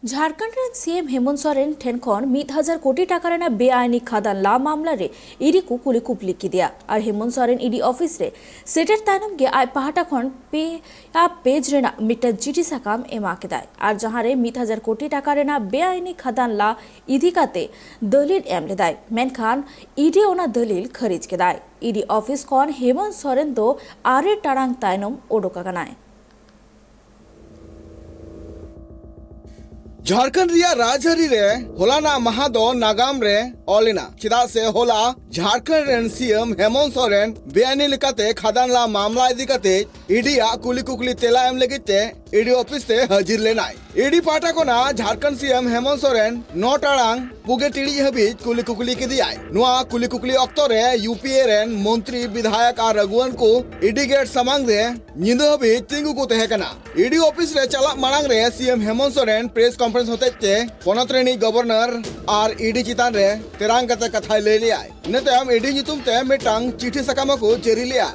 Jharkhand CM Hemant Soren ठेन खन 1000 कोटी टाका रेना बेआईनी खादान ला मामला रे इडी को कुली कुपली की दिया और हेमंत सोरेन इडी ऑफिस रे सेटर तायनम गे आय पहाटा खन पेज रेना मिटन चिठी साकाम एमा केदाय और जहां रे 1000 कोटी टाका रेना बेआईनी खादान ला इदी काते दलिल एम लेदाय मेनखान इडी ओना दलिल खरीज केदाय इडी ऑफिस खन हेमंत सोरेन दो 8 टारांग तायनम ओडोका कनाय। झारखंड रिया राजधानी रे होलाना महादो नागाम रे ऑलिना चिदा से होला झारखंड रेन सीएम हेमंत सोरेन बेआईनी लेकाते खादान ला मामला इदी काते इडी आ कुली कुकली तेला एम लेगिते इडी ऑफिस ते हाजिर लेनाय इडी पाटा कोना झारखंड सीएम हेमंत सोरेन 9 टाड़ांग पुगे टिड़ी हबीज कुली कुकली के दियाय नुआ कुली कुकली ऑक्तो रे यूपीए रेन मंत्री विधायक आ रघुवन को इडी गेट समांग रे निंदो हबीज तिंगु को तहे कना इडी ऑफिस रे चला मांग रे CM Hemant Soren press conference होते चे पोनत रेनी गवर्नर और इडी चितान रे तेरांग कते कथा ले लिया ने तम इडी नितुम ते मिटांग चिठी सकाम को जेरी लिया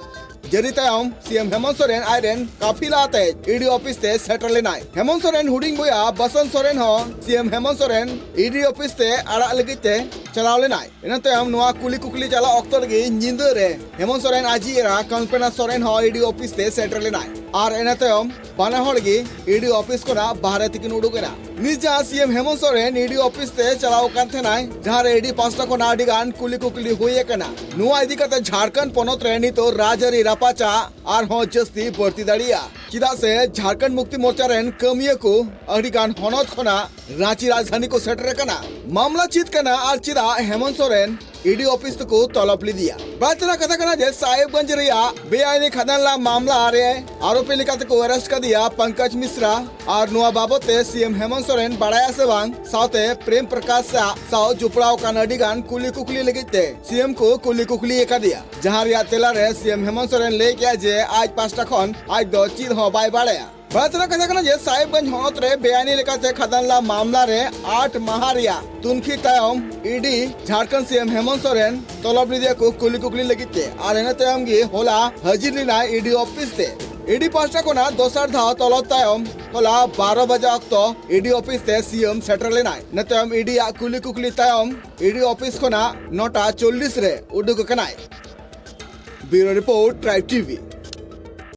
जरी तयम सीएम हेमंत सोरेन आयरन काफिला ते इडी ऑफिस ते सेटल लेनाय हेमंत सोरेन हुडिंग बोया बसंत सोरेन हो CM Hemant Soren ED office ते आड़ा लगिते चलाव लेनाय इन तयम नुआ कुली कुकली चला ऑक्टर गे निंद रे हेमंत सोरेन आजीरा कल्पना सोरेन हो इडी ऑफिस ते सेटल लेनाय और इन तयम बाना हड़ गे इडी ऑफिस कोना बाहर तिकिन उडुगेना निजा CM Hemant Soren ED office ते चलाव कान थेनाय जहां रे इडी पास्ता को नाडी गान कुली कुकली हुए कना नुआ इदी कते झारखंड पोनत रेनी तो राजरी रापाचा और हो जस्ती बढ़ती दाड़िया चिदा से झारखंड मुक्ति मोर्चा रेन कमिया को अडिगान होनत खना रांची राजधानी को सेटर कना मामला चित कना और चिदा हेमंत सोरेन इडी ऑफिस को तलब ली दिया बातना कथा कना जे साहेबगंज रिया बेआईनी खादान ला मामला रे आरोपी लिकाते को अरेस्ट कर दिया पंकज मिश्रा और नुआ बाबते सीएम हेमंत सोरेन बड़ाया से वांग साउते प्रेम प्रकाश सा साउ जुपड़ाव का नडीगान कुली कुकली लगिते सीएम को कुली कुकली एका दिया जहां रिया तेला रे सीएम हेमंत सोरेन ले गया जे आज 5टा खन आज दो चीज हो बाय बाड़ाया बातना कथा कना जे साहेबगंज होनत रे बेआईनी लेकाते खादान ला मामला रे 8 माह रिया तुनखी तायम इडी झारखंड सीएम हेमंत सोरेन तलब लिदिया को कुली कुकली लगिते और एने तायम गे होला हाजिर लिना इडी ऑफिस ते इडी 5टा कोना दोसर धाव तलब तायम होला 12 बजे अक्तो इडी ऑफिस ते सीएम सेटर लेनाय ने तायम इडी आ कुली कुकली तायम इडी ऑफिस कोना 9टा 40 रे उडुक कनाय ब्यूरो रिपोर्ट ट्राइब टीवी।